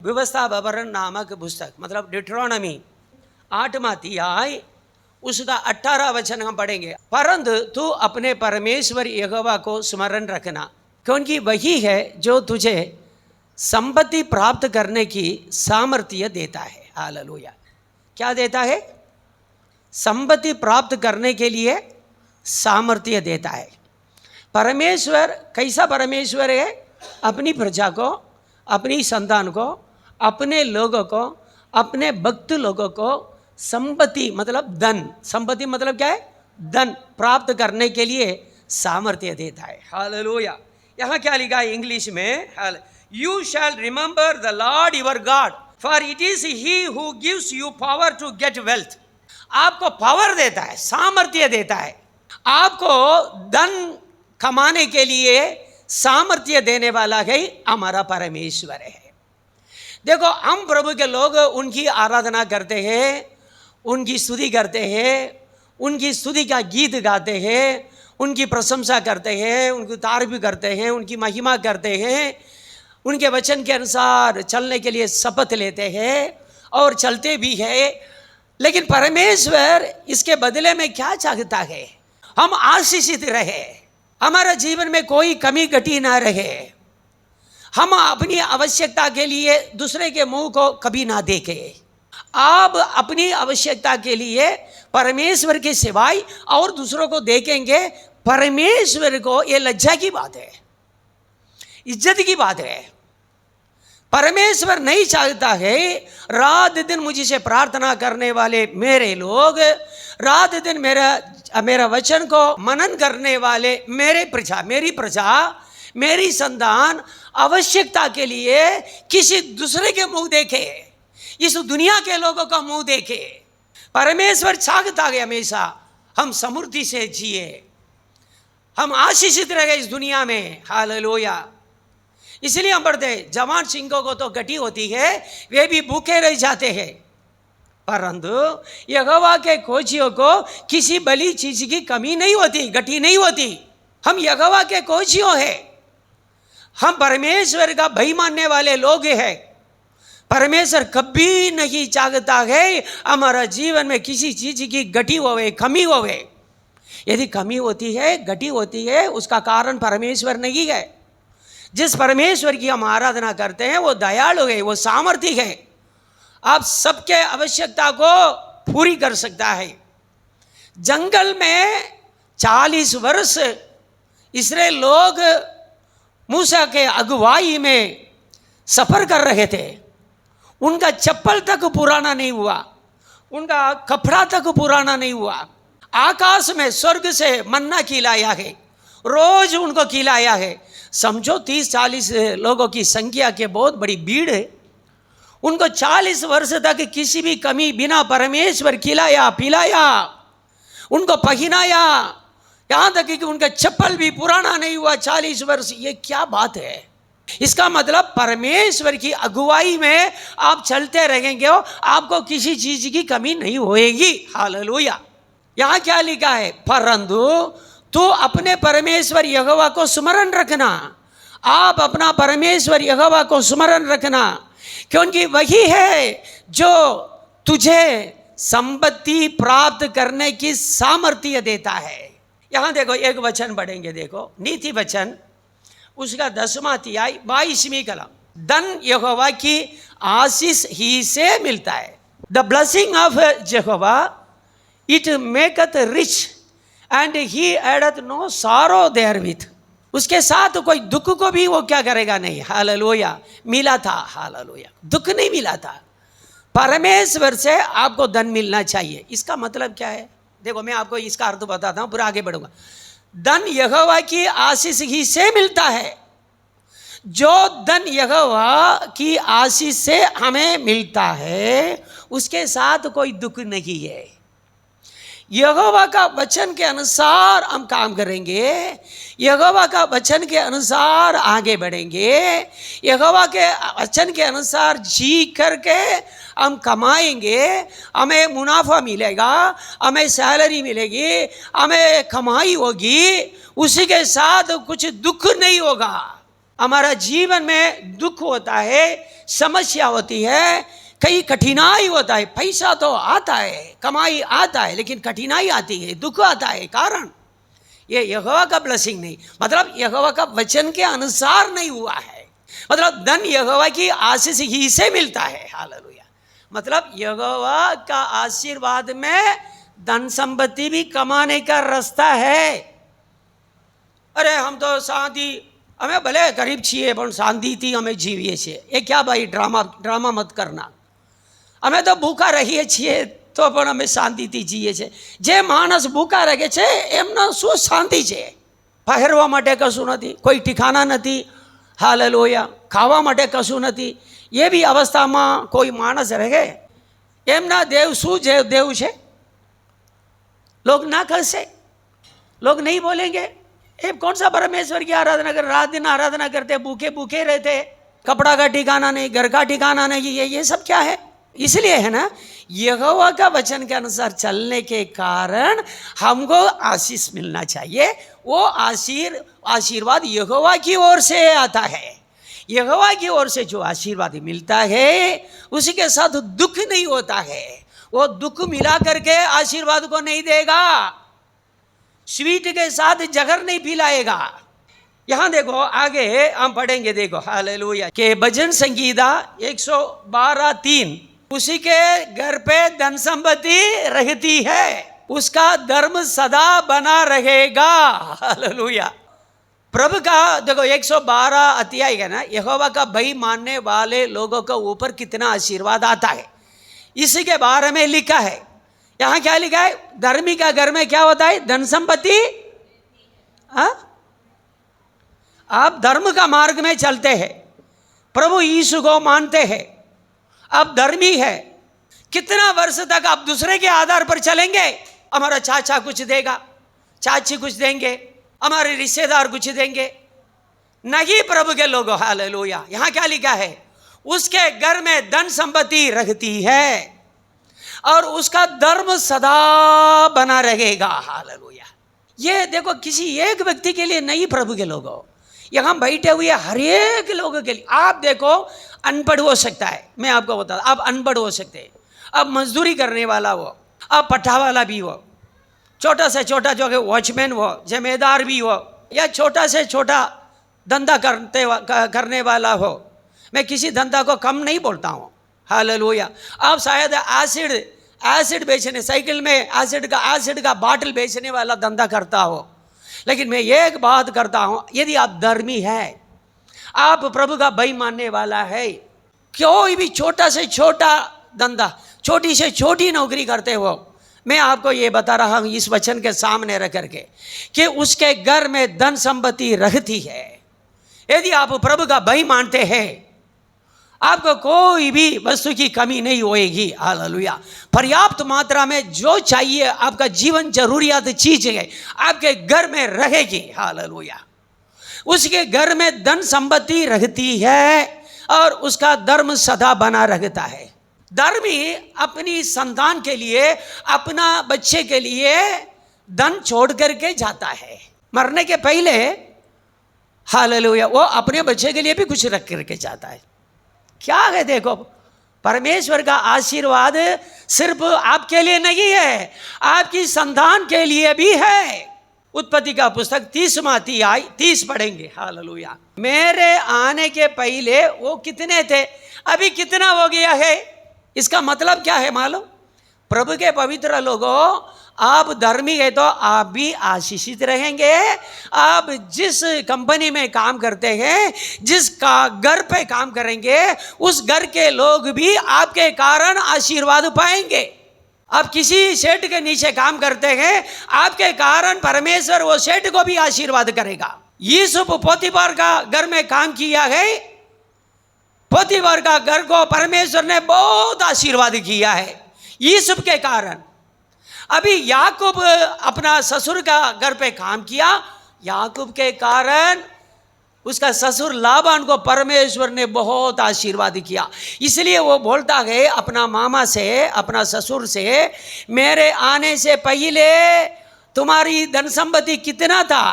व्यवस्था विवरण नामक पुस्तक मतलब डिट्रोनॉमी 8वां अध्याय उसका 18 वचन हम पढ़ेंगे। परंतु तू अपने परमेश्वर यहोवा को स्मरण रखना, क्योंकि वही है जो तुझे संपत्ति प्राप्त करने की सामर्थ्य देता है। हालेलुया। क्या देता है? संपत्ति प्राप्त करने के लिए सामर्थ्य देता है। परमेश्वर कैसा परमेश्वर है? अपनी प्रजा को, अपनी संतान को, अपने लोगों को, अपने भक्त लोगों को संपत्ति मतलब धन, संपत्ति मतलब क्या है? धन प्राप्त करने के लिए सामर्थ्य देता है। हालेलुया। यहाँ क्या लिखा है इंग्लिश में? You shall remember the Lord your God, for it is he who gives you power to get wealth. आपको पावर देता है, सामर्थ्य देता है। आपको धन कमाने के लिए सामर्थ्य देने वाला है हमारा परमेश्वर है। देखो, हम प्रभु के लोग उनकी आराधना करते हैं, उनकी स्तुति करते हैं, उनकी स्तुति का गीत गाते हैं, उनकी प्रशंसा करते हैं, उनकी तारीफ करते हैं, उनकी महिमा करते हैं, उनके वचन के अनुसार चलने के लिए शपथ लेते हैं और चलते भी हैं। लेकिन परमेश्वर इसके बदले में क्या चाहता है? हम आशीषित रहे, हमारे जीवन में कोई कमी घटी ना रहे, हम अपनी आवश्यकता के लिए दूसरे के मुंह को कभी ना देखें। आप अपनी आवश्यकता के लिए परमेश्वर के सिवाय और दूसरों को देखेंगे, परमेश्वर को ये लज्जा की बात है, इज्जत की बात है। परमेश्वर नहीं चाहता है रात दिन मुझसे प्रार्थना करने वाले मेरे लोग, रात दिन मेरा वचन को मनन करने वाले मेरी प्रजा, मेरी संतान आवश्यकता के लिए किसी दूसरे के मुंह देखे, इस दुनिया के लोगों का मुंह देखे। परमेश्वर चाहता है हमेशा हम समृद्धि से जिए, हम आशीषित रहे इस दुनिया में। हालेलुया। इसलिए हम पढ़ते हैं, जवान सिंहों को तो घटी होती है, वे भी भूखे रह जाते हैं, परंतु यहोवा के खोजियों को किसी भली चीज की कमी नहीं होती, घटी नहीं होती। हम यहोवा के खोजियों हैं, हम परमेश्वर का भय मानने वाले लोग हैं। परमेश्वर कभी नहीं चाहता है हमारा जीवन में किसी चीज की घटी होवे, कमी होवे। यदि कमी होती है, घटी होती है, उसका कारण परमेश्वर नहीं है। जिस परमेश्वर की हम आराधना करते हैं वो दयालु है, वो सामर्थी है, आप सबके आवश्यकता को पूरी कर सकता है। जंगल में 40 वर्ष इस्राएल लोग मूसा के अगुवाई में सफर कर रहे थे। उनका चप्पल तक पुराना नहीं हुआ, उनका कपड़ा तक पुराना नहीं हुआ। आकाश में स्वर्ग से मन्ना खिलाया है, रोज उनको खिलाया है। समझो 30-40 लोगों की संख्या के बहुत बड़ी भीड़ है। उनको 40 वर्ष तक किसी भी कमी बिना परमेश्वर खिलाया पिलाया, उनको पहनाया, यहाँ तक कि उनका चप्पल भी पुराना नहीं हुआ 40 वर्ष। ये क्या बात है? इसका मतलब परमेश्वर की अगुवाई में आप चलते रहेंगे, आपको किसी चीज की कमी नहीं होएगी। हालेलुया। यहाँ क्या लिखा है? परंतु तू अपने परमेश्वर यहोवा को स्मरण रखना। आप अपना परमेश्वर यहोवा को स्मरण रखना, क्योंकि वही है जो तुझे संपत्ति प्राप्त करने की सामर्थ्य देता है। यहाँ देखो, एक वचन पढ़ेंगे, देखो नीति वचन उसका 10वां अध्याय 22वीं कलम। धन यहोवा की आशीष ही से मिलता है। The blessing of Jehovah it maketh rich and he addeth no sorrow therewith. उसके साथ कोई दुख को भी वो क्या करेगा? नहीं। हालेलुया। मिला था, हालेलुया, दुख नहीं मिला था। परमेश्वर से आपको धन मिलना चाहिए। इसका मतलब क्या है? देखो, मैं आपको इसका अर्थ बताता हूँ, पूरा आगे बढ़ूंगा। धन यहोवा की आशीष ही से मिलता है। जो धन यहोवा की आशीष से हमें मिलता है उसके साथ कोई दुख नहीं है। यहोवा का वचन के अनुसार हम काम करेंगे, यहोवा का वचन के अनुसार आगे बढ़ेंगे, यहोवा के वचन के अनुसार जी करके हम कमाएंगे, हमें मुनाफा मिलेगा, हमें सैलरी मिलेगी, हमें कमाई होगी, उसी के साथ कुछ दुख नहीं होगा। हमारा जीवन में दुख होता है, समस्या होती है, कई कठिनाई होता है। पैसा तो आता है, कमाई आता है, लेकिन कठिनाई आती है, दुख आता है। कारण ये यहोवा का ब्लेसिंग नहीं, मतलब यहोवा का वचन के अनुसार नहीं हुआ है। मतलब धन यहोवा की आशीष ही से मिलता है। हालेलुया। मतलब यहोवा का आशीर्वाद में धन संपत्ति भी कमाने का रास्ता है। अरे हम तो शांति, हमें भले गरीब छे पण शांतिथी અમે જીવીએ છીએ। એ ક્યાં ભાઈ ડ્રામા મત કરના। અમે તો ભૂખા રહીએ છીએ તો પણ અમે શાંતિથી જીવીએ છીએ। જે માણસ ભૂખા રહે છે એમનો શું શાંતિ છે? પહેરવા માટે કશું નથી, કોઈ ઠિકાના નથી, હાલેલુયા, ખાવા માટે કશું નથી। એ બી અવસ્થામાં કોઈ માણસ રહે, એમના દેવ શું દેવ છે? लोग ना कहसे, लोग नहीं बोलेंगे ये कौन सा परमेश्वर की आराधना कर, रात दिन आराधना करते, भूखे भूखे रहते, कपड़ा का ठिकाना नहीं, घर का ठिकाना नहीं, ये सब क्या है? इसलिए है ना, यहोवा का वचन के अनुसार चलने के कारण हमको आशीष मिलना चाहिए। वो आशीर्वाद यहोवा की ओर से आता है। यहोवा की ओर से जो आशीर्वाद मिलता है उसके साथ दुख नहीं होता है। वो दुख मिला करके आशीर्वाद को नहीं देगा, स्वीट के साथ जहर नहीं पिलाएगा। यहां देखो आगे हम पढ़ेंगे, देखो हालेलुया के भजन संगीता 112:3, उसी के घर पे धन संपत्ति रहती है, उसका धर्म सदा बना रहेगा। हालेलुया। प्रभु का देखो 112 अध्याय है ना, यहोवा का भय मानने वाले लोगों के ऊपर कितना आशीर्वाद आता है इसी के बारे में लिखा है। यहां क्या लिखा है? धर्मी का घर में क्या होता है? धन संपत्ति। आप धर्म का मार्ग में चलते हैं, प्रभु यीशु को मानते हैं, आप धर्मी है, कितना वर्ष तक आप दूसरे के आधार पर चलेंगे? हमारा चाचा कुछ देगा, चाची कुछ देंगे, हमारे रिश्तेदार कुछ देंगे, नहीं प्रभु के लोगों। हालेलुया। यहां क्या लिखा है? उसके घर में धन संपत्ति रहती है और उसका धर्म सदा बना रहेगा। हालेलुया। ये देखो किसी एक व्यक्ति के लिए नहीं, प्रभु के लोगों, यहां बैठे हुए हर एक लोगों के लिए। आप देखो अनपढ़ हो सकता है, मैं आपको बता, आप अनपढ़ हो सकते हैं, आप मजदूरी करने वाला हो, आप पट्टा वाला भी हो, छोटा से छोटा जो है वॉचमैन हो, जिम्मेदार भी हो, या छोटा से छोटा धंधा करने वाला हो। मैं किसी धंधा को कम नहीं बोलता हूँ। हालेलुया। आप शायद एसिड बेचने, साइकिल में एसिड का बाटल बेचने वाला धंधा करता हो, लेकिन मैं एक बात करता हूँ, यदि आप धर्मी है, आप प्रभु का भय मानने वाला है, कोई भी छोटा से छोटा धंधा, छोटी से छोटी नौकरी करते हो, मैं आपको ये बता रहा हूँ इस वचन के सामने रख करके कि उसके घर में धन संपत्ति रहती है। यदि आप प्रभु का भय मानते हैं, आपको कोई भी वस्तु की कमी नहीं होएगी। हालेलुया। पर्याप्त मात्रा में जो चाहिए आपका जीवन जरूरियात चीजें आपके घर में रहेगी। हालेलुया। उसके घर में धन संपत्ति रहती है और उसका धर्म सदा बना रहता है। धर्मी अपनी संतान के लिए, अपना बच्चे के लिए धन छोड़ करके जाता है मरने के पहले। हालेलुया। वो अपने बच्चे के लिए भी कुछ रख करके जाता है। क्या है? देखो परमेश्वर का आशीर्वाद सिर्फ आपके लिए नहीं है, आपकी संतान के लिए भी है। उत्पत्ति का पुस्तक 30 पढ़ेंगे। हालेलुया। मेरे आने के पहले वो कितने थे, अभी कितना हो गया है? इसका मतलब क्या है मालूम? प्रभु के पवित्र लोगों, आप धर्मी है तो आप भी आशीषित रहेंगे। आप जिस कंपनी में काम करते हैं, जिस घर पे काम करेंगे, उस घर के लोग भी आपके कारण आशीर्वाद पाएंगे। आप किसी सेठ के नीचे काम करते हैं, आपके कारण परमेश्वर वो सेठ को भी आशीर्वाद करेगा। यूसुफ पोतीफर का घर में काम किया है, पोतीफर का घर को परमेश्वर ने बहुत आशीर्वाद किया है यूसुफ के कारण। अभी याकूब अपना ससुर का घर पे काम किया, याकूब के कारण उसका ससुर लाबान को परमेश्वर ने बहुत आशीर्वाद किया। इसलिए वो बोलता है अपना मामा से, अपना ससुर से, मेरे आने से पहले तुम्हारी धन संपत्ति कितना था,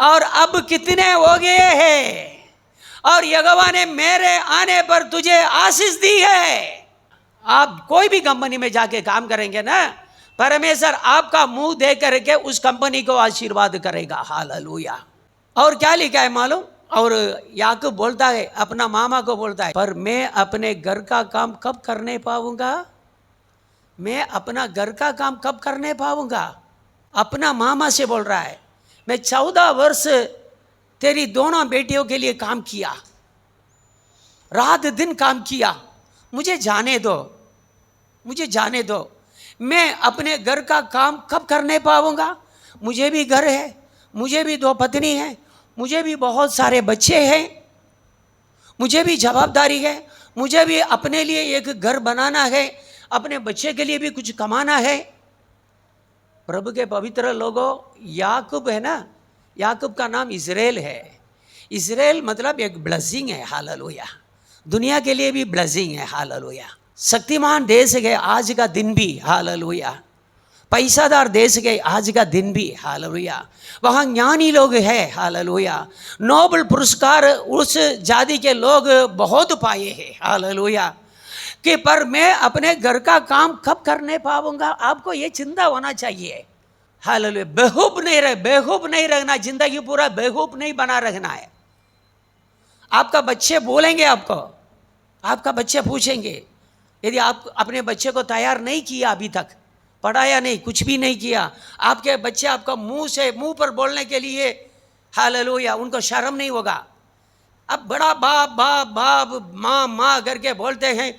और अब कितने हो गए हैं, और यहोवा ने मेरे आने पर तुझे आशीष दी है। आप कोई भी कंपनी में जाके काम करेंगे ना, परमेश्वर आपका मुंह देख करके उस कंपनी को आशीर्वाद करेगा। हालेलुया। और क्या लिखा है मालूम? और याकूब बोलता है, अपना मामा को बोलता है, पर मैं अपने घर का काम कब करने पाऊंगा? मैं अपना घर का काम कब करने पाऊंगा? अपना मामा से बोल रहा है, मैं 14 वर्ष तेरी दोनों बेटियों के लिए काम किया, रात दिन काम किया, मुझे जाने दो, मुझे जाने दो। मैं अपने घर का काम कब करने पाऊंगा? मुझे भी घर है, मुझे भी 2 पत्नी है, मुझे भी बहुत सारे बच्चे हैं, मुझे भी जवाबदारी है, मुझे भी अपने लिए एक घर बनाना है, अपने बच्चे के लिए भी कुछ कमाना है। प्रभु के पवित्र लोगों, याकूब है ना, याकूब का नाम इज़राइल है। इज़राइल मतलब एक ब्लेसिंग है। हालेलुया। दुनिया के लिए भी ब्लेसिंग है। हालेलुया। शक्तिमान देश है आज का दिन भी। हालेलुया। पैसादार देश के आज का दिन भी। हालेलुया। वहाँ ज्ञानी लोग हैं। हालेलुया। नोबल पुरस्कार उस जाति के लोग बहुत पाए हैं। हालेलुया। कि पर मैं अपने घर का काम कब करने पाऊंगा? आपको ये चिंता होना चाहिए। हालेलुया। बेवकूफ नहीं रहना, जिंदगी पूरा बेवकूफ नहीं बना रखना है। आपका बच्चे बोलेंगे, आपका बच्चे पूछेंगे, यदि आप अपने बच्चे को तैयार नहीं किया, अभी तक पढ़ाया नहीं, कुछ भी नहीं किया, आपके बच्चे आपका मुंह पर बोलने के लिए, हालेलुया, उनको शर्म नहीं होगा। अब बड़ा बाप बाप बाप माँ माँ करके बोलते हैं,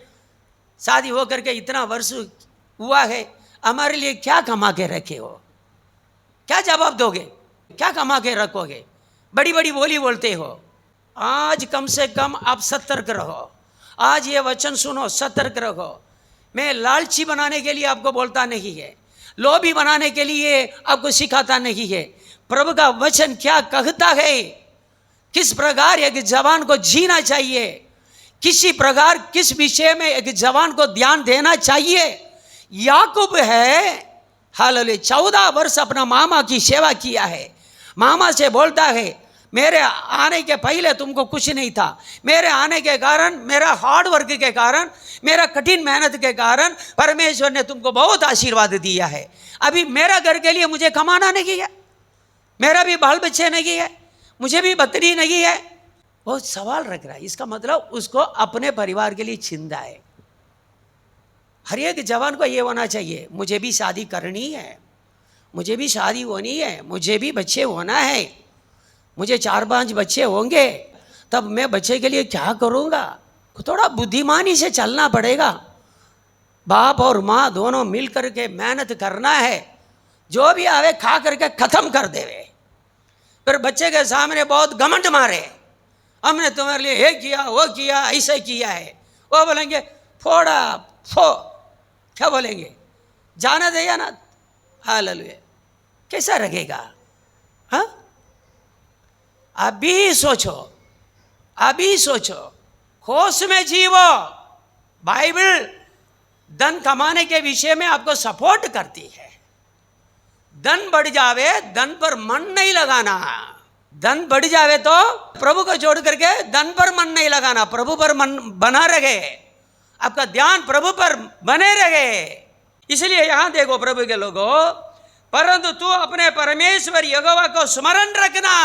शादी हो करके इतना वर्ष हुआ है, हमारे लिए क्या कमा के रखे हो? क्या जवाब दोगे? क्या कमा के रखोगे? बड़ी बड़ी बोली बोलते हो। आज कम से कम आप सतर्क रहो। आज ये वचन सुनो, सतर्क रहो। मैं लालची बनाने के लिए आपको बोलता नहीं है, लोभी बनाने के लिए आपको सिखाता नहीं है। प्रभु का वचन क्या कहता है, किस प्रकार एक जवान को जीना चाहिए, किसी प्रकार किस विषय में एक जवान को ध्यान देना चाहिए। याकूब है, हालेलुया, 14 वर्ष अपना मामा की सेवा किया है। मामा से बोलता है, मेरे आने के पहले तुमको कुछ नहीं था, मेरे आने के कारण, मेरा हार्ड वर्क के कारण, मेरा कठिन मेहनत के कारण परमेश्वर ने तुमको बहुत आशीर्वाद दिया है। अभी मेरा घर के लिए मुझे कमाना नहीं है, मेरा भी बाल बच्चे नहीं है, मुझे भी पत्नी नहीं है। वो सवाल रख रहा है। इसका मतलब उसको अपने परिवार के लिए चिंता है। हर एक जवान को ये होना चाहिए, मुझे भी शादी करनी है, मुझे भी शादी होनी है, मुझे भी बच्चे होना है, मुझे 4-5 बच्चे होंगे, तब मैं बच्चे के लिए क्या करूँगा? थोड़ा बुद्धिमानी से चलना पड़ेगा। बाप और माँ दोनों मिल करके मेहनत करना है, जो भी आवे खा करके ख़त्म कर देवे। फिर बच्चे के सामने बहुत घमंड मारे, हमने तुम्हारे लिए ये किया, वो किया, ऐसे किया है, वो बोलेंगे फोड़ा फो, क्या बोलेंगे? जाना देगा ना। हालेलुया। कैसा लगेगा? हाँ, अभी सोचो, अभी सोचो, होश में जीवो। बाइबल धन कमाने के विषय में आपको सपोर्ट करती है। धन बढ़ जावे, धन पर मन नहीं लगाना। धन बढ़ जावे तो प्रभु को छोड़ करके धन पर मन नहीं लगाना, प्रभु पर मन बना रहे, आपका ध्यान प्रभु पर बने रहे। इसलिए यहां देखो प्रभु के लोगों, परंतु तू अपने परमेश्वर यहोवा को स्मरण रखना,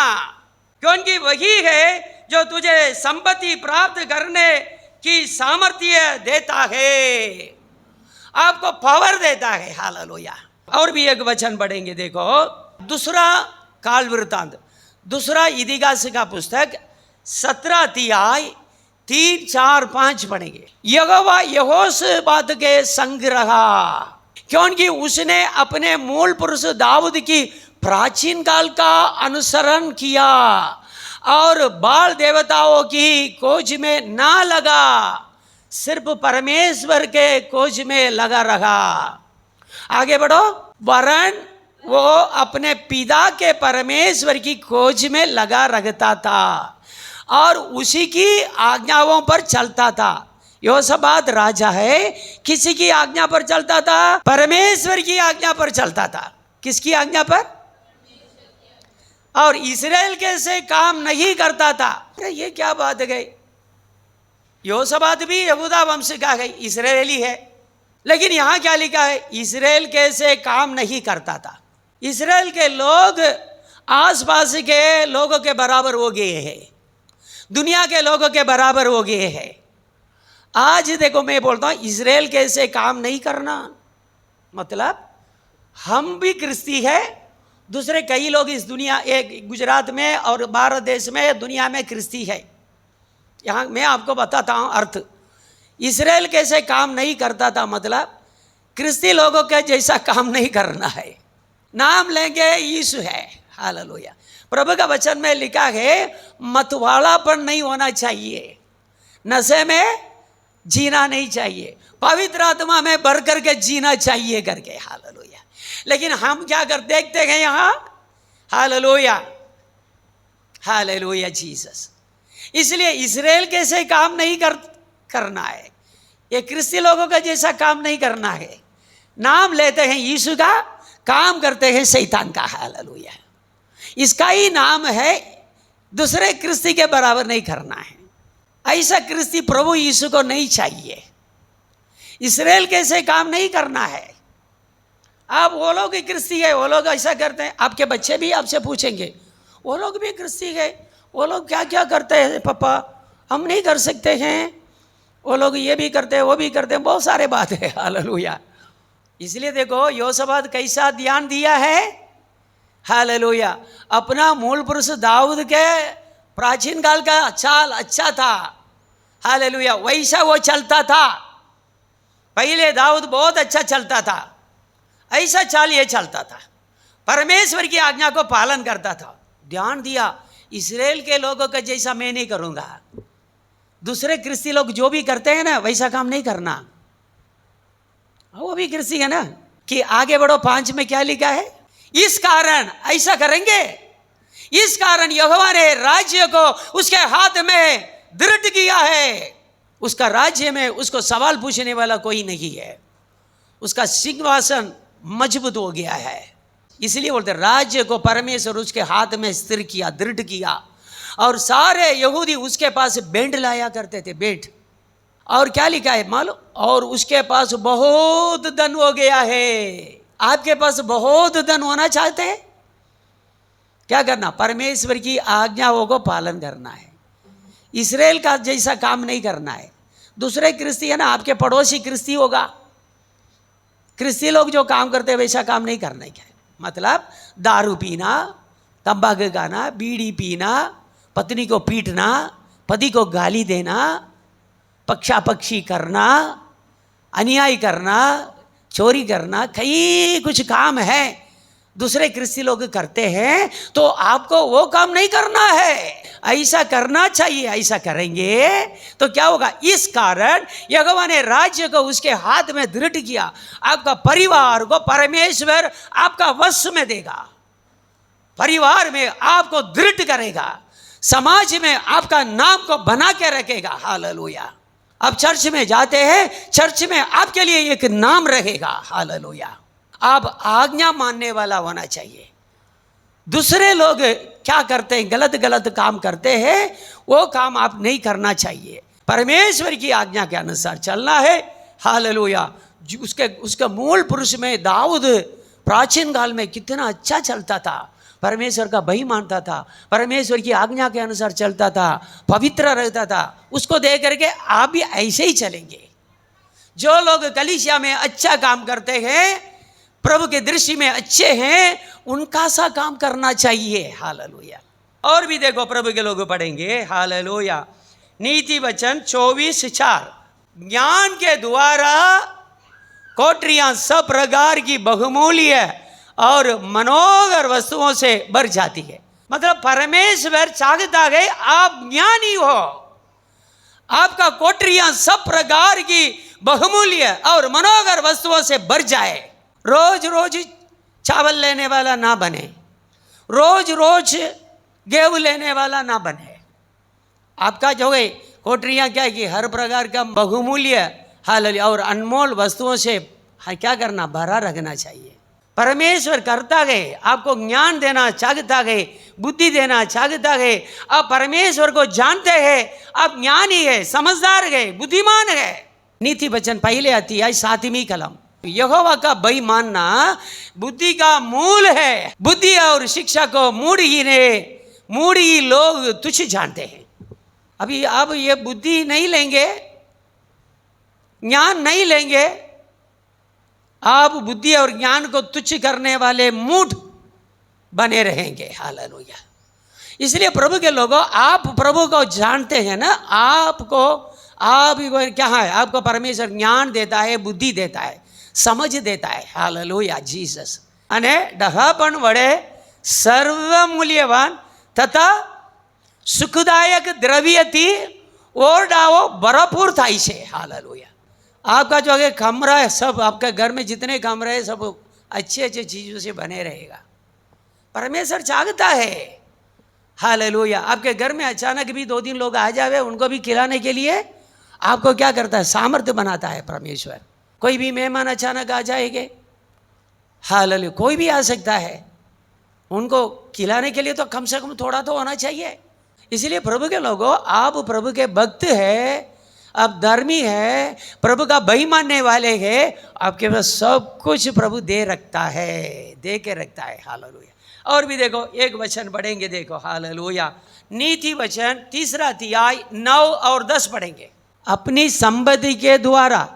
क्योंकि वही है जो तुझे संपत्ति प्राप्त करने की सामर्थ्य देता है, आपको पावर देता है। हालेलुया। और भी एक वचन पढ़ेंगे, देखो, दूसरा काल वृत्तांत, दूसरा इतिहास का पुस्तक 17 अध्याय 3, 4, 5 पढ़ेंगे। यहोवा यहोशापात के संग रहा, क्योंकि उसने अपने मूल पुरुष दाऊद की प्राचीन काल का अनुसरण किया और बाल देवताओं की खोज में ना लगा, सिर्फ परमेश्वर के खोज में लगा रहा। आगे बढ़ो। वरन वो अपने पिता के परमेश्वर की खोज में लगा रहता था और उसी की आज्ञाओं पर चलता था। यहोशापात राजा है, किसी की आज्ञा पर चलता था? परमेश्वर की आज्ञा पर चलता था। किसकी आज्ञा पर? और इस्राएल के से काम नहीं करता था। ये क्या बात है गई? योसाबात भी यहूदा वंश का है, इस्राएली है, लेकिन यहाँ क्या लिखा है? इस्राएल के से काम नहीं करता था। इस्राएल के लोग आसपास के लोगों के बराबर हो गए हैं, दुनिया के लोगों के बराबर हो गए हैं। आज देखो मैं बोलता हूँ इस्राएल के से काम नहीं करना मतलब हम भी क्रिस्ती है, दूसरे कई लोग इस दुनिया, एक गुजरात में और भारत देश में, दुनिया में क्रिस्ती है। यहाँ मैं आपको बताता हूँ अर्थ। इस्राएल कैसे काम नहीं करता था मतलब क्रिस्ती लोगों के जैसा काम नहीं करना है। नाम लेंगे यीशु है, हालेलुया। प्रभु का वचन में लिखा है मतवालापन नहीं होना चाहिए, नशे में जीना नहीं चाहिए, पवित्र आत्मा में भर करके जीना चाहिए करके, हालेलुया। लेकिन हम क्या कर देखते हैं यहाँ, हालेलुया, हालेलुया जीसस। इसलिए इस्राएल कैसे काम नहीं करना है, ये क्रिस्ती लोगों का जैसा काम नहीं करना है। नाम लेते हैं यीशु का, काम करते हैं शैतान का, हालेलुया। इसका ही नाम है, दूसरे क्रिस्ती के बराबर नहीं करना है। ऐसा क्रिस्ती प्रभु यीशु को नहीं चाहिए। इस्राएल कैसे काम नहीं करना है। आप वो लोग ही क्रिस्ती है, वो लोग ऐसा करते हैं। आपके बच्चे भी आपसे पूछेंगे वो लोग भी क्रिस्ती है, वो लोग क्या क्या करते हैं पापा, हम नहीं कर सकते हैं, वो लोग ये भी करते हैं वो भी करते हैं, बहुत सारे बात है, हालेलुया। इसलिए देखो योसाबात कैसा ध्यान दिया है, हालेलुया। अपना मूल पुरुष दाऊद के प्राचीन काल का चाल अच्छा था, हालेलुया, वैसा वो चलता था। पहले दाऊद बहुत अच्छा चलता था, ऐसा चाल ये चलता था, परमेश्वर की आज्ञा को पालन करता था। ध्यान दिया इस्राएल के लोगों का जैसा मैं नहीं करूंगा। दूसरे क्रिस्ती लोग जो भी करते हैं ना वैसा काम नहीं करना। वो भी क्रिस्ती है ना कि आगे बढ़ो 5 में क्या लिखा है, इस कारण ऐसा करेंगे, इस कारण यहोवा ने राज्य को उसके हाथ में दृढ़ किया है। उसका राज्य में उसको सवाल पूछने वाला कोई नहीं है, उसका सिंहासन मजबूत हो गया है। इसलिए बोलते राज्य को परमेश्वर उसके हाथ में स्थिर किया, दृढ़ किया। और सारे यहूदी उसके पास बेंट लाया करते थे, बेंट। और क्या लिखा है मालूम, और उसके पास बहुत धन हो गया है। आपके पास बहुत धन होना चाहते हैं, क्या करना, परमेश्वर की आज्ञाओं को पालन करना है। इस्राएल का जैसा काम नहीं करना है। दूसरे क्रिस्ती है ना, आपके पड़ोसी क्रिस्ती होगा, क्रिस्ती लोग जो काम करते हैं वैसा काम नहीं करना है। मतलब दारू पीना, तंबाकू खाना, बीड़ी पीना, पत्नी को पीटना, पति को गाली देना, पक्षापक्षी करना, अन्याय करना, चोरी करना, कई कुछ काम है दूसरे क्रिस्ती लोग करते हैं, तो आपको वो काम नहीं करना है। ऐसा करना चाहिए। ऐसा करेंगे तो क्या होगा, इस कारण यहोवा ने राज्य को उसके हाथ में दृढ़ किया। आपका परिवार को परमेश्वर आपका वश में देगा, परिवार में आपको दृढ़ करेगा, समाज में आपका नाम को बना के रखेगा, हालेलुया। अब चर्च में जाते हैं, चर्च में आपके लिए एक नाम रहेगा, हालेलुया। आप आज्ञा मानने वाला होना चाहिए। दूसरे लोग क्या करते हैं, गलत गलत काम करते हैं, वो काम आप नहीं करना चाहिए। परमेश्वर की आज्ञा के अनुसार चलना है, हालेलुया। उसके मूल पुरुष में दाऊद प्राचीन काल में कितना अच्छा चलता था, परमेश्वर का भय मानता था, परमेश्वर की आज्ञा के अनुसार चलता था, पवित्र रहता था। उसको देख करके आप भी ऐसे ही चलेंगे। जो लोग कलीसिया में अच्छा काम करते हैं, प्रभु के दृष्टि में अच्छे हैं, उनका सा काम करना चाहिए, हालेलुया। और भी देखो प्रभु के लोग पढ़ेंगे, हालेलुया। नीति वचन 24:4, ज्ञान के द्वारा कोठरियां सब प्रकार की बहुमूल्य और मनोहर वस्तुओं से भर जाती है। मतलब परमेश्वर चाहता है आप ज्ञानी हो, आपका कोठरियां सब प्रकार की बहुमूल्य और मनोहर वस्तुओं से भर जाए। रोज रोज चावल लेने वाला ना बने, रोज रोज गेहूं लेने वाला ना बने। आपका जो है कोठरियां क्या है कि हर प्रकार का बहुमूल्य, हालेलुया, और अनमोल वस्तुओं से क्या करना, भरा रखना चाहिए। परमेश्वर करता गए, आपको ज्ञान देना चाहता गए, बुद्धि देना चाहता गए। आप परमेश्वर को जानते हैं, आप ज्ञानी है, समझदार गए, बुद्धिमान है। नीति वचन पहले आती है 7वीं कलम। यहोवा का भय मानना बुद्धि का मूल है। बुद्धि और शिक्षा को मूढ़ी लोग तुच्छ जानते हैं। अभी आप ये बुद्धि नहीं लेंगे, ज्ञान नहीं लेंगे, आप बुद्धि और ज्ञान को तुच्छ करने वाले मूढ़ बने रहेंगे। हालेलुया। इसलिए प्रभु के लोगों, आप प्रभु को जानते हैं ना, आप क्या है, आपको परमेश्वर ज्ञान देता है, बुद्धि देता है, समझ देता है। Hallelujah Jesus. अने डहापण वडे सर्वमूल्यवान तथा सुखदायक द्रव्यથી ओरडाओ भरपूर थाय छे। हालेलुया। आपका जो आगे कमरा है, सब आपके घर में जितने कमरे हैं सब अच्छे अच्छे चीज़ों से बने रहेगा। परमेश्वर चाहता है। हालेलुया। आपके घर में अचानक भी 2 दिन लोग आ जावे, उनको भी खिलाने के लिए आपको क्या करता है, सामर्थ्य बनाता है परमेश्वर। कोई भी मेहमान अचानक आ जाएंगे, हालेलुया, कोई भी आ सकता है, उनको खिलाने के लिए तो कम से कम थोड़ा तो होना चाहिए। इसलिए प्रभु के लोगों, आप प्रभु के भक्त हैं, आप धर्मी है, प्रभु का भय मानने वाले हैं, आपके पास सब कुछ प्रभु दे रखता है, दे के रखता है। हालेलुया। और भी देखो, एक वचन पढ़ेंगे, देखो हालेलुया। नीति वचन 3 अध्याय 9 और 10 पढ़ेंगे। अपनी संपत्ति के द्वारा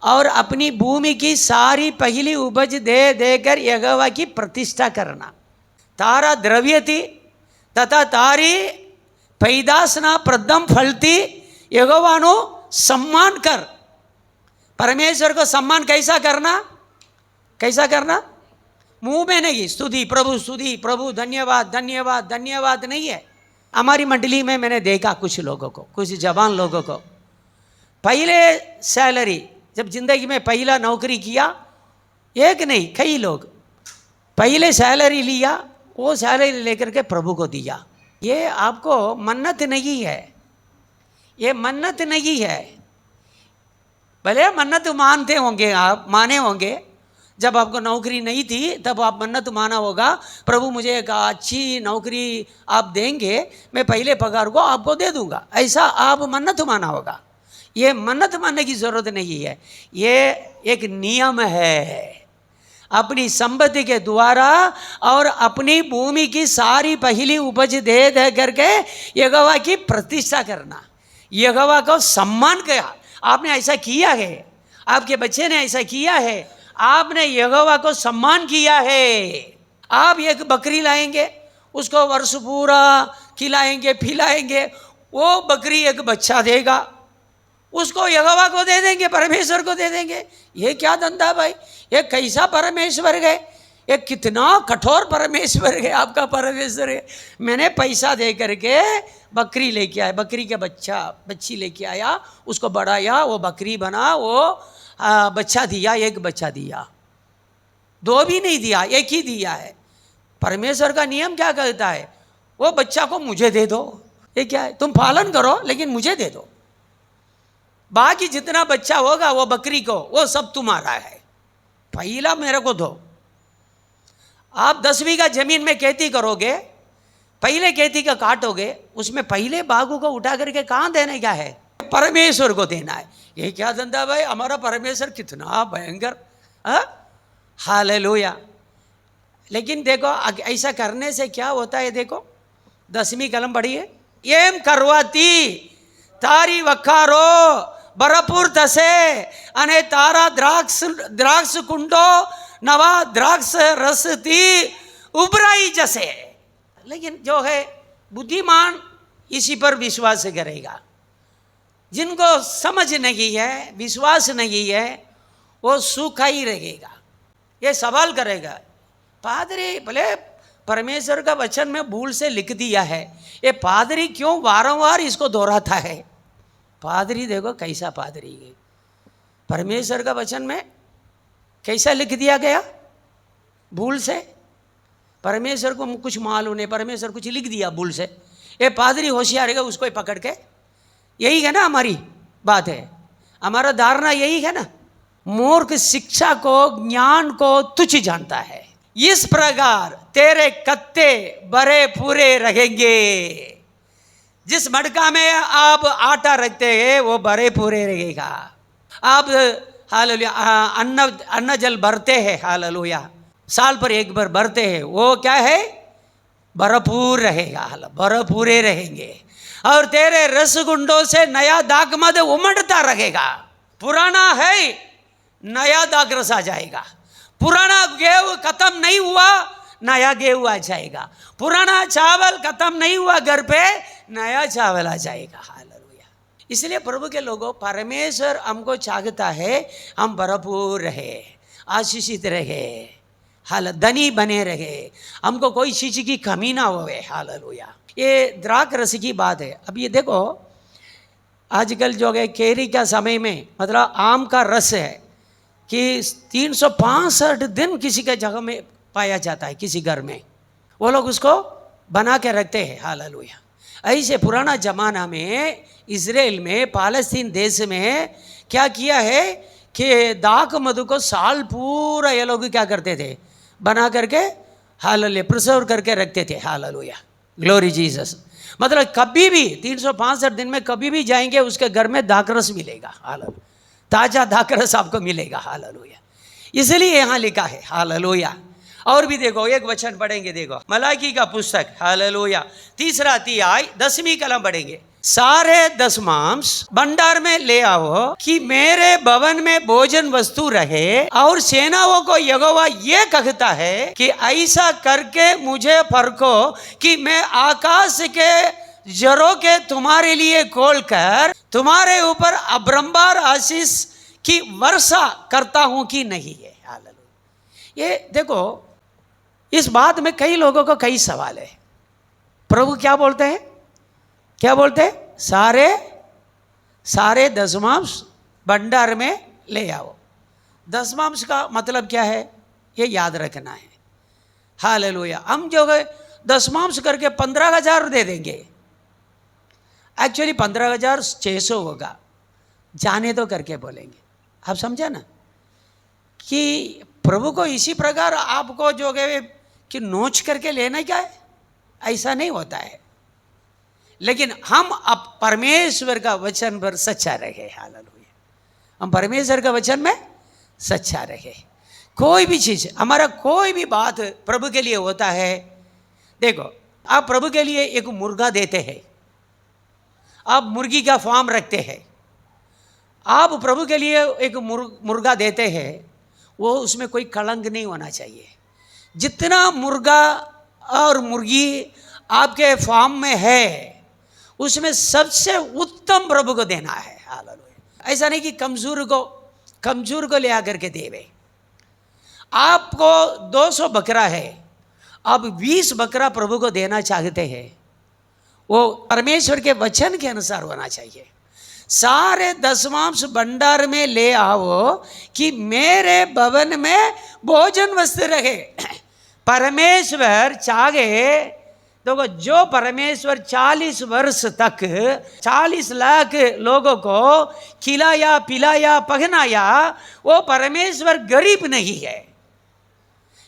और अपनी भूमि की सारी पहली उपज दे देकर यहोवा की प्रतिष्ठा करना। तारा द्रव्य थी तथा तारी पैदाशना प्रथम फलती यहोवानो सम्मान कर। परमेश्वर को सम्मान कैसा करना, कैसा करना? मुंह में नहीं, स्तुति प्रभु धन्यवाद धन्यवाद धन्यवाद नहीं है। हमारी मंडली में मैंने देखा कुछ लोगों को, कुछ जवान लोगों को, पहले सैलरी, जब जिंदगी में पहला नौकरी किया, एक नहीं कई लोग पहले सैलरी लिया, वो सैलरी लेकर के प्रभु को दिया। ये आपको मन्नत नहीं है, ये मन्नत नहीं है। भले मन्नत मानते होंगे, आप माने होंगे, जब आपको नौकरी नहीं थी तब आप मन्नत माना होगा, प्रभु मुझे एक अच्छी नौकरी आप देंगे, मैं पहले पगार को आपको दे दूंगा, ऐसा आप मन्नत माना होगा। ये मन्नत मानने की जरूरत नहीं है, ये एक नियम है। अपनी संपत्ति के द्वारा और अपनी भूमि की सारी पहली उपज दे दे करके यहोवा की प्रतिष्ठा करना, यहोवा को सम्मान किया। आपने ऐसा किया है, आपके बच्चे ने ऐसा किया है, आपने यहोवा को सम्मान किया है। आप एक बकरी लाएंगे, उसको वर्ष पूरा खिलाएंगे पिलाएंगे, वो बकरी एक बच्चा देगा, उसको यहोवा को दे देंगे, परमेश्वर को दे देंगे। ये क्या धंधा भाई, ये कैसा परमेश्वर है, ये कितना कठोर परमेश्वर है आपका परमेश्वर है। मैंने पैसा दे करके बकरी लेके आया, बकरी के बच्ची लेके आया, उसको बढ़ाया, वो बकरी बना, वो बच्चा दिया, एक बच्चा दिया, 2 भी नहीं दिया, एक ही दिया है। परमेश्वर का नियम क्या कहता है, वो बच्चा को मुझे दे दो। ये क्या है, तुम पालन करो लेकिन मुझे दे दो, बाकी जितना बच्चा होगा वो बकरी को, वो सब तुम्हारा है, पहला मेरे को दो। आप 10 बीघा जमीन में खेती करोगे, पहले खेती का काटोगे, उसमें पहले बागों को उठा करके कहाँ देने का है, परमेश्वर को देना है। ये क्या धंधा भाई, हमारा परमेश्वर कितना भयंकर। हालेलुया। लेकिन देखो ऐसा करने से क्या होता है, देखो 10वीं कलम पढ़िए। एम करवाती तारी वखारो भरपूर थसे अने तारा द्राक्ष कुंडो नवा द्राक्ष रसती उभराई जैसे। लेकिन जो है बुद्धिमान इसी पर विश्वास करेगा, जिनको समझ नहीं है, विश्वास नहीं है, वो सूखा ही रहेगा। ये सवाल करेगा, पादरी भले परमेश्वर का वचन में भूल से लिख दिया है, ये पादरी क्यों वारंवार इसको दोहराता है। पादरी देखो कैसा पादरी है, परमेश्वर का वचन में कैसा लिख दिया गया, भूल से। परमेश्वर को कुछ मालूम नहीं, परमेश्वर कुछ लिख दिया भूल से, ये पादरी होशियार है, उसको ही पकड़ के। यही है ना हमारी बात है, हमारा धारणा यही है ना, मूर्ख शिक्षा को, ज्ञान को तुच्छ जानता है। इस प्रकार तेरे कत्ते भरे पूरे रहेंगे। जिस मटका में आप आटा रखते हैं वो भरे पूरे रहेगा। आप हालेलुया अन्न जल भरते हैं, हालेलुया साल पर एक बार भरते हैं, वो क्या है? भरपूर रहेगा, भरपूरे रहेंगे। और तेरे रसगुंडों से नया दाखमद उमड़ता रहेगा। पुराना है, नया दाख रस आ जाएगा। पुराना गेहूं खत्म नहीं हुआ, नया गेहूं आ जाएगा। पुराना चावल खत्म नहीं हुआ, घर पे नया चावल आ जाएगा। हालेलुया। इसलिए प्रभु के लोगों, परमेश्वर हमको चाहता है हम भरपूर रहे, आशीषित रहे, धनी बने रहे, हमको कोई चीज की कमी ना होवे। हालेलुया। ये द्राक्ष रस की बात है। अब ये देखो, आजकल जो है केरी का समय में, मतलब आम का रस है कि 365 दिन किसी के जगह में पाया जाता है, किसी घर में वो लोग उसको बना के रखते हैं। हालेलुया। ऐसे पुराना जमाना में इजराइल में, पालस्तीन देश में क्या किया है कि दाख मधु को साल पूरा ये लोग क्या करते थे? बना करके हालेलुया प्रिजर्व करके रखते थे। Hallelujah, glory Jesus. मतलब कभी भी 365 दिन में कभी भी जाएंगे, उसके घर में दाखरस मिलेगा। हालेलुया, ताजा दाखरस आपको मिलेगा। हालेलुया। इसलिए यहाँ लिखा है। हालेलुया। और भी देखो, एक वचन पढ़ेंगे, देखो मलाकी का पुस्तक, हालेलुया 3 अध्याय 10वीं कलम पढ़ेंगे। सारे दशमांश भंडार में ले आओ कि मेरे भवन में भोजन वस्तु रहे। और सेनाओं को यहोवा ये कहता है कि ऐसा करके मुझे परखो कि मैं आकाश के जरों के तुम्हारे लिए खोलकर तुम्हारे ऊपर अब्रंबार आशीष की वर्षा करता हूं कि नहीं है। हालेलुया। ये देखो, इस बात में कई लोगों को कई सवाल है। प्रभु क्या बोलते हैं? क्या बोलते हैं? सारे दशमांश भंडार में ले आओ। दशमांश का मतलब क्या है, ये याद रखना है। हालेलुया। हम जो है दशमांश करके 15,000 दे देंगे, एक्चुअली 15,600 होगा, जाने तो करके बोलेंगे। आप समझा ना कि प्रभु को इसी प्रकार आपको जो है कि नोच करके लेना क्या है, ऐसा नहीं होता है। लेकिन हम अब परमेश्वर का वचन पर सच्चा रहे। हालेलुया। हम परमेश्वर का वचन में सच्चा रहे। कोई भी चीज, हमारा कोई भी बात प्रभु के लिए होता है। देखो, आप प्रभु के लिए एक मुर्गा देते हैं, आप मुर्गी का फार्म रखते हैं, आप प्रभु के लिए एक मुर्गा देते हैं, वो उसमें कोई कलंक नहीं होना चाहिए। जितना मुर्गा और मुर्गी आपके फार्म में है, उसमें सबसे उत्तम प्रभु को देना है। हालेलुया। ऐसा नहीं कि कमजोर को ले आकर के देवे। आपको 200 बकरा है, आप 20 बकरा प्रभु को देना चाहते हैं, वो परमेश्वर के वचन के अनुसार होना चाहिए। सारे दशमांश भंडार में ले आओ कि मेरे भवन में भोजन वस्तु रहे। परमेश्वर चाहे, देखो, जो परमेश्वर 40 वर्ष तक 40 लाख लोगों को खिलाया, पिलाया, पहनाया, वो परमेश्वर गरीब नहीं है।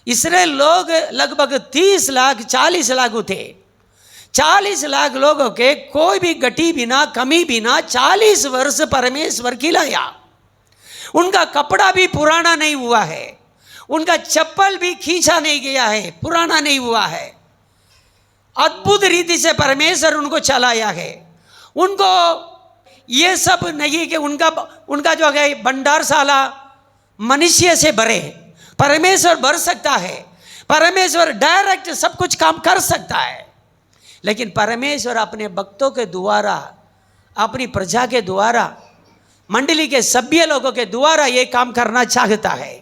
इसराइल लोग लगभग 30 लाख 40 लाख थे। 40 लाख लोगों के कोई भी घटी बिना, कमी बिना 40 वर्ष परमेश्वर खिलाया। उनका कपड़ा भी पुराना नहीं हुआ है, उनका चप्पल भी खींचा नहीं गया है, पुराना नहीं हुआ है। अद्भुत रीति से परमेश्वर उनको चलाया है। उनको ये सब नहीं कि उनका जो है भंडारशाला मनुष्य से भरे। परमेश्वर भर सकता है, परमेश्वर डायरेक्ट सब कुछ काम कर सकता है। लेकिन परमेश्वर अपने भक्तों के द्वारा, अपनी प्रजा के द्वारा, मंडली के सभ्य लोगों के द्वारा ये काम करना चाहता है।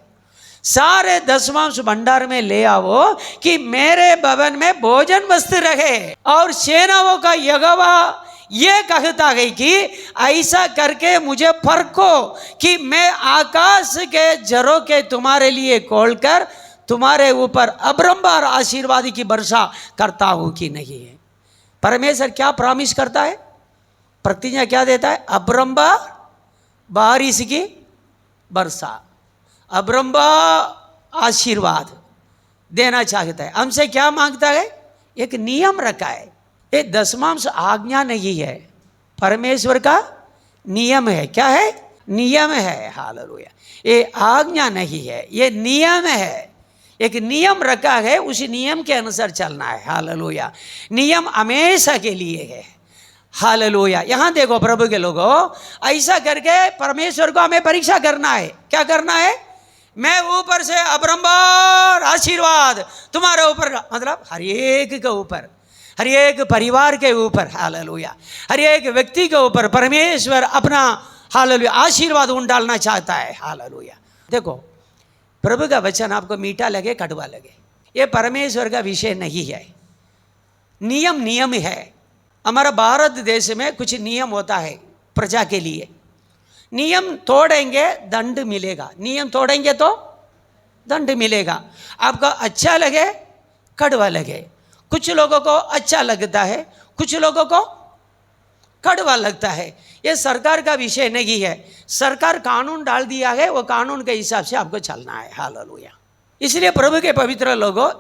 सारे दशमांश भंडार में ले आओ कि मेरे भवन में भोजन वस्तु रहे। और सेनाओं का यहोवा ये कहता है कि ऐसा करके मुझे परखो कि मैं आकाश के जरों के तुम्हारे लिए खोलकर तुम्हारे ऊपर अब्रंबार आशीर्वाद की वर्षा करता हूं कि नहीं है। परमेश्वर क्या प्रॉमिस करता है, प्रतिज्ञा क्या देता है? अब्रंबार बारिश की वर्षा, अब्रंबा आशीर्वाद देना चाहता है। हमसे क्या मांगता है? एक नियम रखा है। ये दशमांश आज्ञा नहीं है, परमेश्वर का नियम है। क्या है? नियम है। हालेलुया। ये आज्ञा नहीं है, ये नियम है। एक नियम रखा है, उस नियम के अनुसार चलना है। हालेलुया। नियम हमेशा के लिए है। हालेलुया। यहाँ देखो प्रभु के लोगों, ऐसा करके परमेश्वर को हमें परीक्षा करना है। क्या करना है? मैं ऊपर से अब्रंबार आशीर्वाद तुम्हारे ऊपर, मतलब हर एक के ऊपर, हर एक परिवार के ऊपर, हालेलुया, हर एक व्यक्ति के ऊपर परमेश्वर अपना हालेलुया आशीर्वाद डालना चाहता है। हालेलुया। देखो प्रभु का वचन आपको मीठा लगे कड़वा लगे, ये परमेश्वर का विषय नहीं है। नियम नियम है। हमारा भारत देश में कुछ नियम होता है प्रजा के लिए। नियम तोड़ेंगे दंड मिलेगा, नियम तोड़ेंगे तो दंड मिलेगा। आपको अच्छा लगे कड़वा लगे। कुछ लोगों को अच्छा लगता है, कुछ लोगों को कड़वा लगता है। ये सरकार का विषय नहीं है। सरकार कानून डाल दिया है, वो कानून के हिसाब से आपको चलना है। हालेलुया। इसलिए प्रभु के पवित्र लोगों,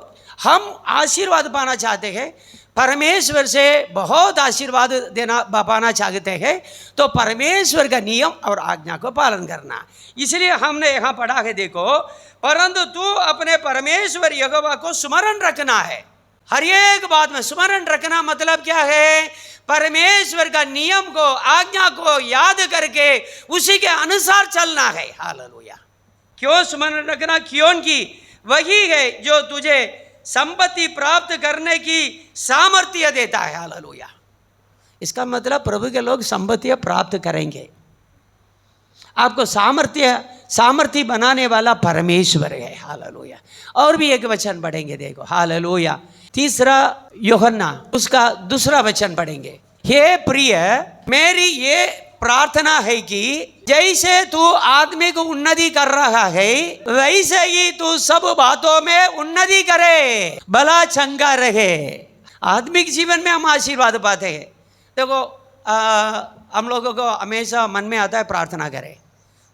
हम आशीर्वाद पाना चाहते हैं, परमेश्वर से बहुत आशीर्वाद देना पाना चाहते हैं, तो परमेश्वर का नियम और आज्ञा को पालन करना। इसलिए हमने यहाँ पढ़ा है, देखो, परंतु तू अपने परमेश्वर यहोवा को स्मरण रखना है। हर एक बात में स्मरण रखना मतलब क्या है? परमेश्वर का नियम को, आज्ञा को याद करके उसी के अनुसार चलना है। हालेलुया। क्यों स्मरण रखना? क्योंकि वही है जो तुझे संपत्ति प्राप्त करने की सामर्थ्य देता है। हालेलुया। इसका मतलब प्रभु के लोग संपत्ति प्राप्त करेंगे। आपको सामर्थ्य बनाने वाला परमेश्वर है। हालेलुया। और भी एक वचन पढ़ेंगे, देखो, हालेलुया। 3 यूहन्ना उसका 2 वचन पढ़ेंगे। हे प्रिय, मेरी ये प्रार्थना है कि जैसे तू आदमी को उन्नति कर रहा है, वैसे ही तू सब बातों में उन्नति करे, भला चंगा रहे। आत्मिक जीवन में हम आशीर्वाद पाते हैं। देखो, हम लोगों को हमेशा मन में आता है प्रार्थना करें।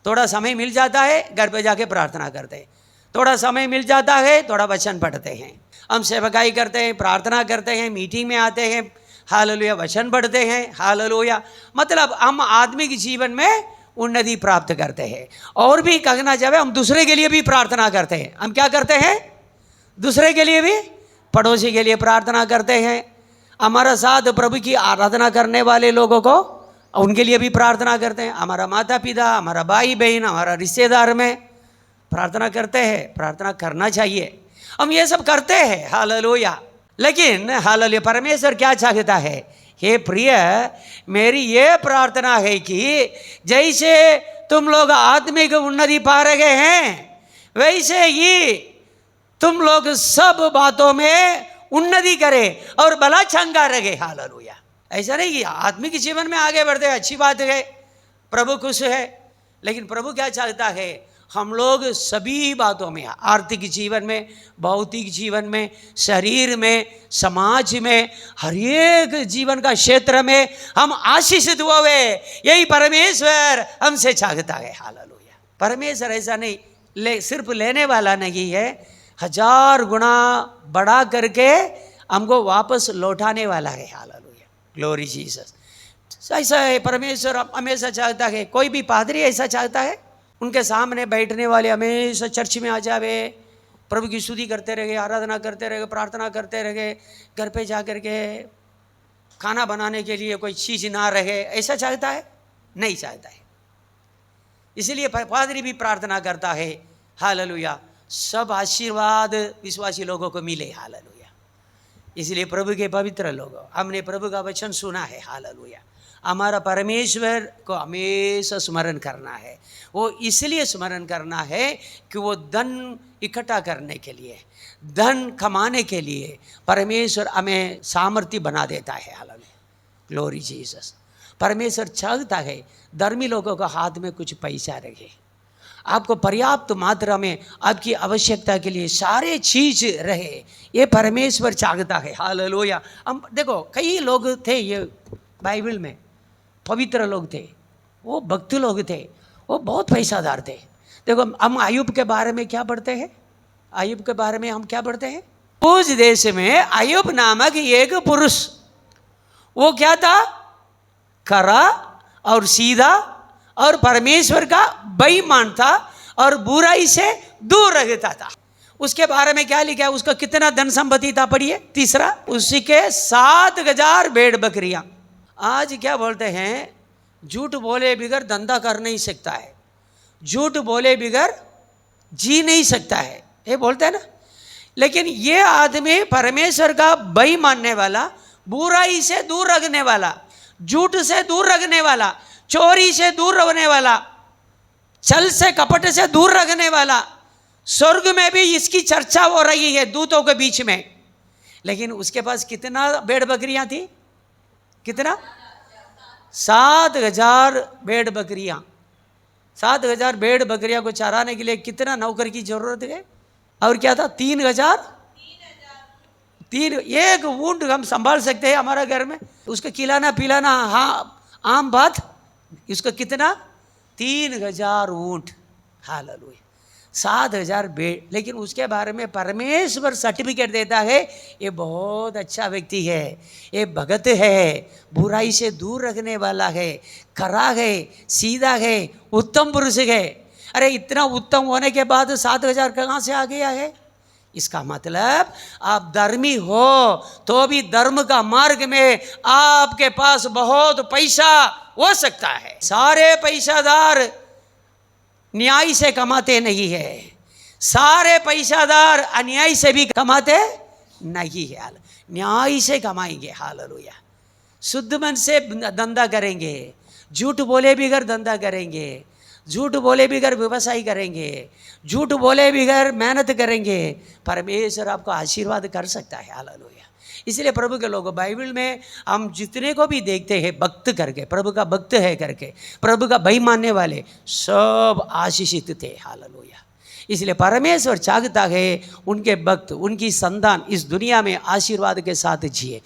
थोड़ा समय मिल जाता है, घर पे जाके प्रार्थना करते हैं। थोड़ा समय मिल जाता है, थोड़ा वचन पढ़ते हैं। हम सेवकाई करते हैं, प्रार्थना करते हैं, मीटिंग में आते हैं, हालेलुया, वचन पढ़ते हैं। हालेलुया। मतलब हम आदमी के जीवन में उन्नति प्राप्त करते हैं। और भी कहना चाहे, हम दूसरे के लिए भी प्रार्थना करते हैं। हम क्या करते हैं? दूसरे के लिए भी, पड़ोसी के लिए प्रार्थना करते हैं। हमारा साथ प्रभु की आराधना करने वाले लोगों को, उनके लिए भी प्रार्थना करते हैं। हमारा माता पिता, हमारा भाई बहन, हमारा रिश्तेदार में प्रार्थना करते हैं। प्रार्थना करना चाहिए, हम ये सब करते हैं। हालेलुया। लेकिन हालेलुया, परमेश्वर क्या चाहता है? हे प्रिय, मेरी ये प्रार्थना है कि जैसे तुम लोग आत्मिक उन्नति पा रहे हैं, वैसे ही तुम लोग सब बातों में उन्नति करें और भला चंगा रहे। हालेलुया। ऐसा नहीं कि आत्मिक जीवन में आगे बढ़ते, अच्छी बात है, प्रभु खुश है, लेकिन प्रभु क्या चाहता है? हम लोग सभी बातों में, आर्थिक जीवन में, भौतिक जीवन में, शरीर में, समाज में, हर एक जीवन का क्षेत्र में हम आशीषित हुए, यही परमेश्वर हमसे चाहता है। हालेलुया। परमेश्वर ऐसा नहीं सिर्फ लेने वाला नहीं है, 1000 गुना बढ़ा करके हमको वापस लौटाने वाला है। हालेलुया। Glory Jesus. ऐसा है परमेश्वर हमेशा चाहता है। कोई भी पादरी ऐसा चाहता है, उनके सामने बैठने वाले हमेशा चर्च में आ जावे, प्रभु की स्तुति करते रहे, आराधना करते रहे, प्रार्थना करते रहे, घर पे जा कर के खाना बनाने के लिए कोई चीज़ ना रहे, ऐसा चाहता है? नहीं चाहता है। इसलिए पादरी भी प्रार्थना करता है, हालेलुया, सब आशीर्वाद विश्वासी लोगों को मिले। हालेलुया। इसलिए प्रभु के पवित्र लोगों, हमने प्रभु का वचन सुना है। हालेलुया। हमारा परमेश्वर को हमेशा स्मरण करना है। वो इसलिए स्मरण करना है कि वो धन इकट्ठा करने के लिए, धन कमाने के लिए परमेश्वर हमें सामर्थ्य बना देता है। हालेलुया। Glory Jesus. परमेश्वर चाहता है धर्मी लोगों का हाथ में कुछ पैसा रहे, आपको पर्याप्त मात्रा में आपकी आवश्यकता के लिए सारे चीज रहे, ये परमेश्वर चाहता है। हालेलुया। हम देखो, कई लोग थे ये बाइबल में, पवित्र लोग थे, वो भक्त लोग थे, वो बहुत पैसादार थे, देखो हम अय्यूब के बारे में क्या पढ़ते हैं? अय्यूब के बारे में हम क्या पढ़ते हैं? उस देश में अय्यूब नामक एक पुरुष, वो क्या था? खरा और सीधा और परमेश्वर का बेईमान था और बुराई से दूर रहता था। उसके बारे में क्या लिखा है? उसका कितना धन संपत्ति था? पढ़िए। तीसरा, उसी के 7,000 भेड़ बकरियां। आज क्या बोलते हैं? झूठ बोले बिगर धंधा कर नहीं सकता है, झूठ बोले बिगर जी नहीं सकता है, ये बोलते हैं ना। लेकिन ये आदमी परमेश्वर का भय मानने वाला, बुराई से दूर रखने वाला, झूठ से दूर रखने वाला, चोरी से दूर रखने वाला, छल से कपट से दूर रखने वाला, स्वर्ग में भी इसकी चर्चा हो रही है दूतों के बीच में। लेकिन उसके पास कितना भेड़ बकरियां थी? कितना? 7,000 भेड़ बकरियां। 7,000 भेड़ बकरियां को चराने के लिए कितना नौकर की जरूरत है? और क्या था? 3,000 एक ऊंट हम संभाल सकते हैं हमारा घर में, उसको खिलाना पिलाना हाँ आम बात। उसका कितना? 3,000 ऊंट। हालेलुया। 7,000 भेड़। लेकिन उसके बारे में परमेश्वर सर्टिफिकेट देता है, ये बहुत अच्छा व्यक्ति है, ये भगत है, बुराई से दूर रखने वाला है, खरा है, सीधा है, उत्तम पुरुष है। अरे इतना उत्तम होने के बाद 7,000 कहाँ से आ गया है? इसका मतलब आप धर्मी हो तो भी धर्म का मार्ग में आपके पास बहुत पैसा हो सकता है। सारे पैसादार न्याय से कमाते नहीं है, सारे पैसादार अन्याय से भी कमाते नहीं है। न्याय से कमाएंगे। हालेलुया। शुद्ध मन से धंधा करेंगे, झूठ बोले बिगर धंधा करेंगे, झूठ बोले बिगर व्यवसाय करेंगे, झूठ बोले बिगर मेहनत करेंगे, परमेश्वर आपको आशीर्वाद कर सकता है। हालेलुया। इसलिए प्रभु के लोग, बाइबल में हम जितने को भी देखते हैं भक्त करके, प्रभु का भक्त है करके, प्रभु का भय मानने वाले सब आशीषित थे। हालेलुया। इसलिए परमेश्वर चाहता है उनके भक्त, उनकी संतान इस दुनिया में आशीर्वाद के साथ जिए।